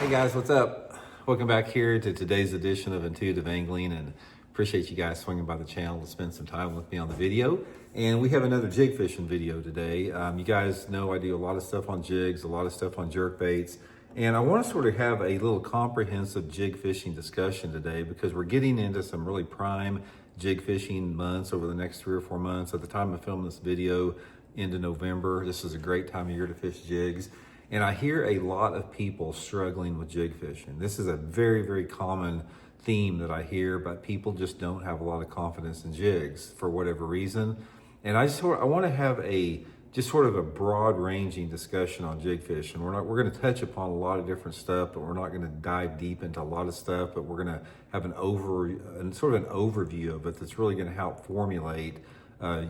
Hey guys, what's up? Welcome back here to today's edition of Intuitive Angling, and appreciate you guys swinging by the channel to spend some time with me on the video. And we have another jig fishing video today. You guys know I do a lot of stuff on jigs, a lot of stuff on jerk baits, and I want to sort of have a little comprehensive jig fishing discussion today because we're getting into some really prime jig fishing months over the next 3 or 4 months. At the time of filming this video, into November, this is a great time of year to fish jigs. And I hear a lot of people struggling with jig fishing. This is a very, very common theme that I hear, but people just don't have a lot of confidence in jigs for whatever reason. And I want to have a sort of a broad ranging discussion on jig fishing. We're going to touch upon a lot of different stuff, but we're not going to dive deep into a lot of stuff, but we're going to have an overview of it that's really going to help formulate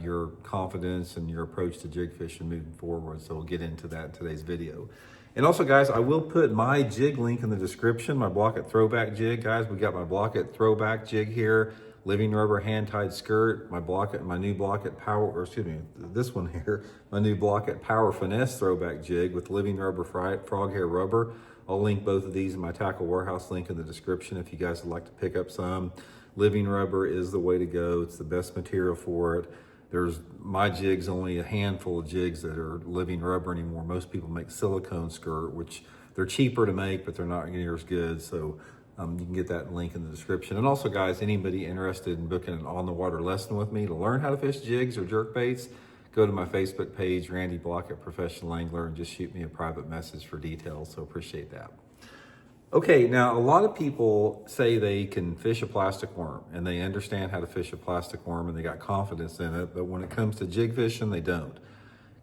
your confidence and your approach to jig fishing moving forward. So we'll get into that in today's video. And also, guys, I will put my jig link in the description, my Blaukat Throwback jig. Guys, we got my Blaukat Throwback jig here, living rubber hand-tied skirt, my new Blaukat Power, or excuse me, this one here, my new Blaukat Power Finesse Throwback jig with living rubber frog hair rubber. I'll link both of these in my Tackle Warehouse link in the description if you guys would like to pick up some. Living rubber is the way to go. It's the best material for it. My jig's only a handful of jigs that are living rubber anymore. Most people make silicone skirt, which they're cheaper to make, but they're not near as good. So you can get that link in the description. And also, guys, anybody interested in booking an on-the-water lesson with me to learn how to fish jigs or jerk baits, go to my Facebook page, Randy Blaukat Professional Angler, and just shoot me a private message for details. So appreciate that. Okay, now a lot of people say they can fish a plastic worm and they understand how to fish a plastic worm and they got confidence in it, but when it comes to jig fishing, they don't.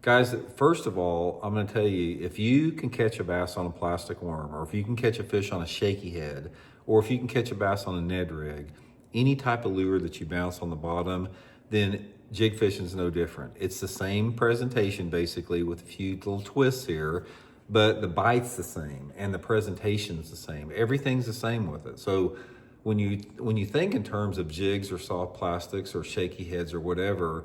Guys, first of all, I'm going to tell you, if you can catch a bass on a plastic worm, or if you can catch a fish on a shaky head, or if you can catch a bass on a Ned rig, any type of lure that you bounce on the bottom, then jig fishing is no different. It's the same presentation basically with a few little twists here, but the bite's the same and the presentation's the same. Everything's the same with it. So when you think in terms of jigs or soft plastics or shaky heads or whatever,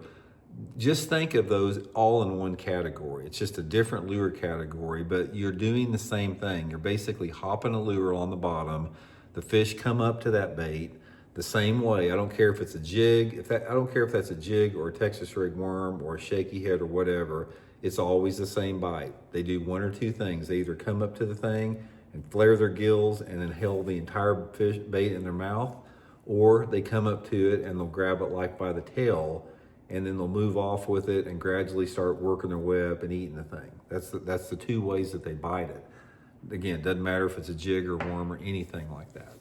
just think of those all in one category. It's just a different lure category, but you're doing the same thing. You're basically hopping a lure on the bottom. The fish come up to that bait the same way. I don't care if it's a jig, I don't care if that's a jig or a Texas rig worm or a shaky head or whatever. It's always the same bite. They do one or two things. They either come up to the thing and flare their gills and inhale the entire fish bait in their mouth, or they come up to it and they'll grab it like by the tail, and then they'll move off with it and gradually start working their way up and eating the thing. That's the two ways that they bite it. Again, it doesn't matter if it's a jig or worm or anything like that.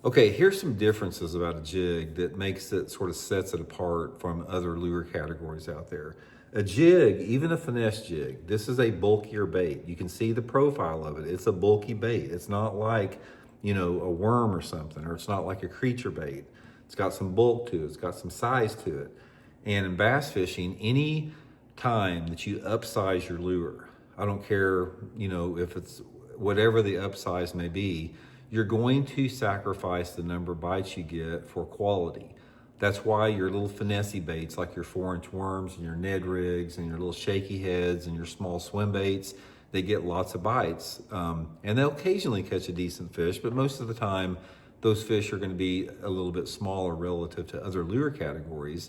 Okay, here's some differences about a jig that makes it, sort of sets it apart from other lure categories out there. A jig, even a finesse jig, this is a bulkier bait. You can see the profile of it. It's a bulky bait. It's not like, a worm or something, or it's not like a creature bait. It's got some bulk to it. It's got some size to it. And in bass fishing, any time that you upsize your lure, I don't care, if it's whatever the upsize may be, you're going to sacrifice the number of bites you get for quality. That's why your little finessey baits, like your 4-inch worms and your Ned rigs and your little shaky heads and your small swim baits, they get lots of bites. And they'll occasionally catch a decent fish, but most of the time, those fish are going to be a little bit smaller relative to other lure categories.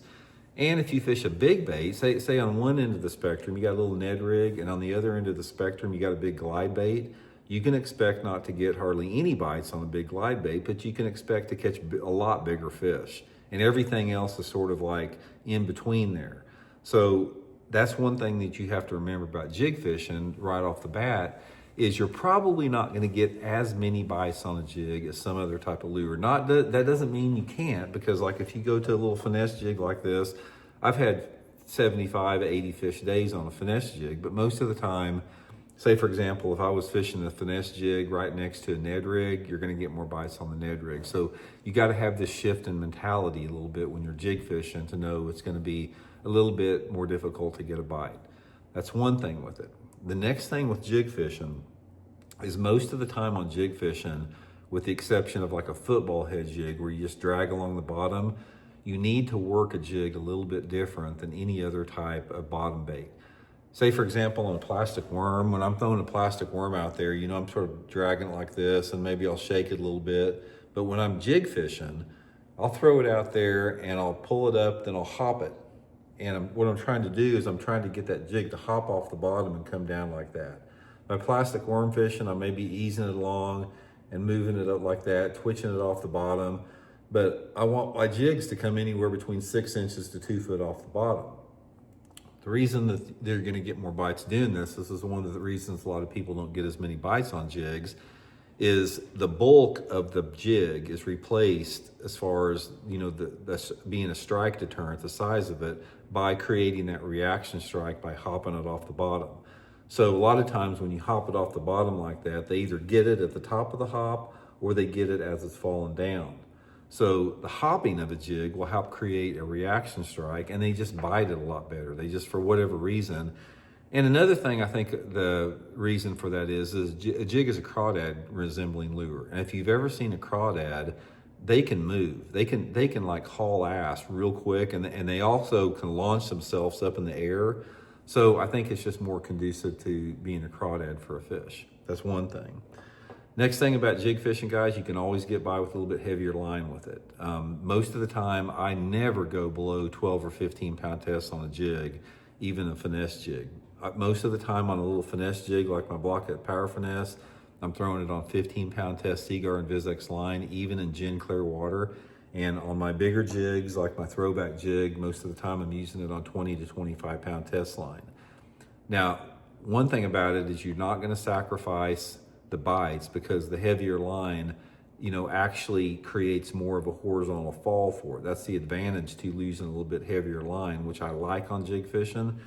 And if you fish a big bait, say on one end of the spectrum, you got a little Ned rig, and on the other end of the spectrum, you got a big glide bait, you can expect not to get hardly any bites on a big glide bait, but you can expect to catch a lot bigger fish. And everything else is sort of like in between there. So that's one thing that you have to remember about jig fishing right off the bat, is you're probably not going to get as many bites on a jig as some other type of lure. That doesn't mean you can't, because like if you go to a little finesse jig like this, I've had 75, 80 fish days on a finesse jig, but most of the time, say for example, if I was fishing a finesse jig right next to a Ned rig, you're going to get more bites on the Ned rig. So you got to have this shift in mentality a little bit when you're jig fishing to know it's going to be a little bit more difficult to get a bite. That's one thing with it. The next thing with jig fishing is most of the time on jig fishing, with the exception of like a football head jig where you just drag along the bottom, you need to work a jig a little bit different than any other type of bottom bait. Say for example, on a plastic worm, when I'm throwing a plastic worm out there, I'm sort of dragging it like this and maybe I'll shake it a little bit. But when I'm jig fishing, I'll throw it out there and I'll pull it up, then I'll hop it. And what I'm trying to do is I'm trying to get that jig to hop off the bottom and come down like that. My plastic worm fishing, I may be easing it along and moving it up like that, twitching it off the bottom. But I want my jigs to come anywhere between 6 inches to 2 foot off the bottom. The reason that they're going to get more bites doing this is one of the reasons a lot of people don't get as many bites on jigs, is the bulk of the jig is replaced as far as, the being a strike deterrent, the size of it, by creating that reaction strike by hopping it off the bottom. So a lot of times when you hop it off the bottom like that, they either get it at the top of the hop or they get it as it's falling down. So the hopping of a jig will help create a reaction strike, and they just bite it a lot better. They just, for whatever reason. And another thing I think the reason for that is a jig is a crawdad resembling lure. And if you've ever seen a crawdad, they can move. They can like haul ass real quick, and they also can launch themselves up in the air. So I think it's just more conducive to being a crawdad for a fish. That's one thing. Next thing about jig fishing, guys, you can always get by with a little bit heavier line with it. Most of the time, I never go below 12 or 15 pound tests on a jig, even a finesse jig. Most of the time on a little finesse jig, like my Blaukat Power Finesse, I'm throwing it on 15 pound test Seaguar and Vizex line, even in gin clear water. And on my bigger jigs, like my throwback jig, most of the time I'm using it on 20 to 25 pound test line. Now, one thing about it is you're not going to sacrifice the bites, because the heavier line, actually creates more of a horizontal fall for it. That's the advantage to losing a little bit heavier line, which I like on jig fishing.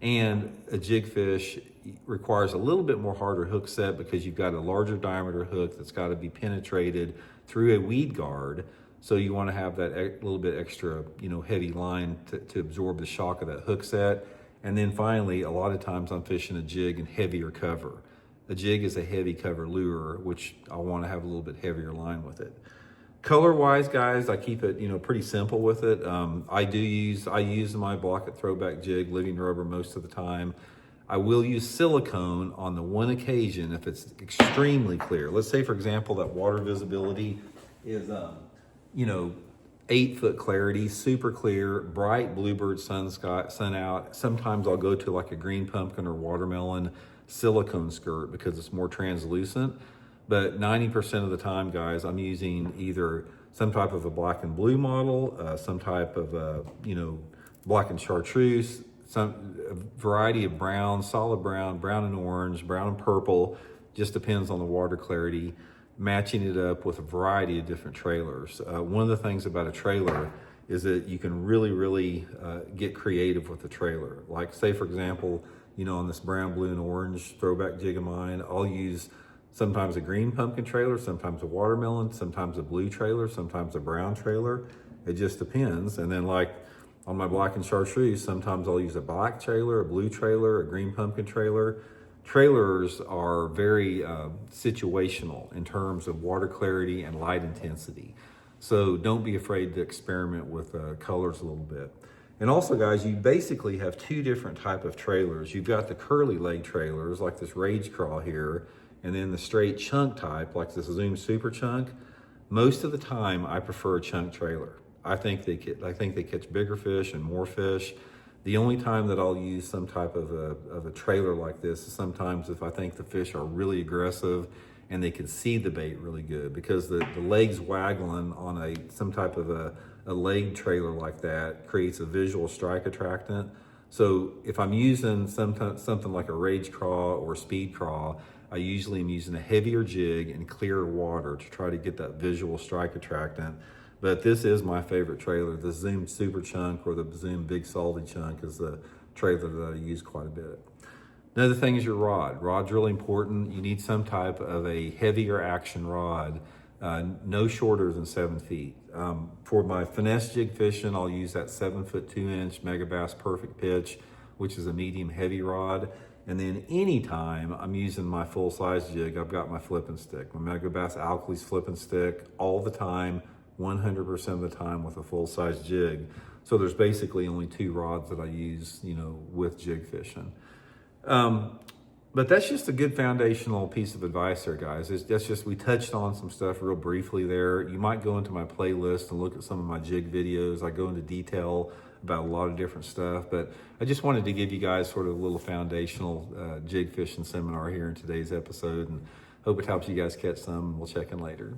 And a jig fish requires a little bit more harder hook set, because you've got a larger diameter hook that's got to be penetrated through a weed guard. So you want to have that little bit extra, heavy line to absorb the shock of that hook set. And then finally, a lot of times I'm fishing a jig in heavier cover. A jig is a heavy cover lure, which I want to have a little bit heavier line with it. Color-wise, guys, I keep it, pretty simple with it. I use my Blaukat Throwback jig, living rubber most of the time. I will use silicone on the one occasion if it's extremely clear. Let's say, for example, that water visibility is, 8 foot clarity, super clear, bright bluebird sun out. Sometimes I'll go to like a green pumpkin or watermelon silicone skirt because it's more translucent. But 90% of the time, guys, I'm using either some type of a black and blue model, some type of a, black and chartreuse, a variety of brown, solid brown, brown and orange, brown and purple, just depends on the water clarity, matching it up with a variety of different trailers. One of the things about a trailer is that you can really get creative with the trailer. Like, say, for example, on this brown, blue, and orange throwback jig of mine, I'll use sometimes a green pumpkin trailer, sometimes a watermelon, sometimes a blue trailer, sometimes a brown trailer. It just depends. And then like on my black and chartreuse, sometimes I'll use a black trailer, a blue trailer, a green pumpkin trailer. Trailers are very situational in terms of water clarity and light intensity. So don't be afraid to experiment with colors a little bit. And also, guys, you basically have two different type of trailers. You've got the curly leg trailers, like this Rage Craw here, and then the straight chunk type, like this Zoom Super Chunk. Most of the time, I prefer a chunk trailer. I think they catch bigger fish and more fish. The only time that I'll use some type of a trailer like this is sometimes if I think the fish are really aggressive and they can see the bait really good, because the legs waggling on some type of a leg trailer like that creates a visual strike attractant. So if I'm using something like a Rage Craw or Speed Craw, I usually am using a heavier jig and clearer water to try to get that visual strike attractant. But this is my favorite trailer. The Zoom Super Chunk or the Zoom Big Salty Chunk is the trailer that I use quite a bit. Another thing is your rod. Rod's really important. You need some type of a heavier action rod, no shorter than 7 feet. For my finesse jig fishing, I'll use that 7 foot 2 inch Megabass Perfect Pitch, which is a medium heavy rod. And then anytime I'm using my full size jig, I've got my flipping stick, my Megabass Alkalies flipping stick, all the time, 100% of the time with a full size jig. So there's basically only two rods that I use, with jig fishing. But that's just a good foundational piece of advice there, guys. That's just, we touched on some stuff real briefly there. You might go into my playlist and look at some of my jig videos. I go into detail about a lot of different stuff, but I just wanted to give you guys sort of a little foundational jig fishing seminar here in today's episode, and hope it helps you guys catch some. We'll check in later.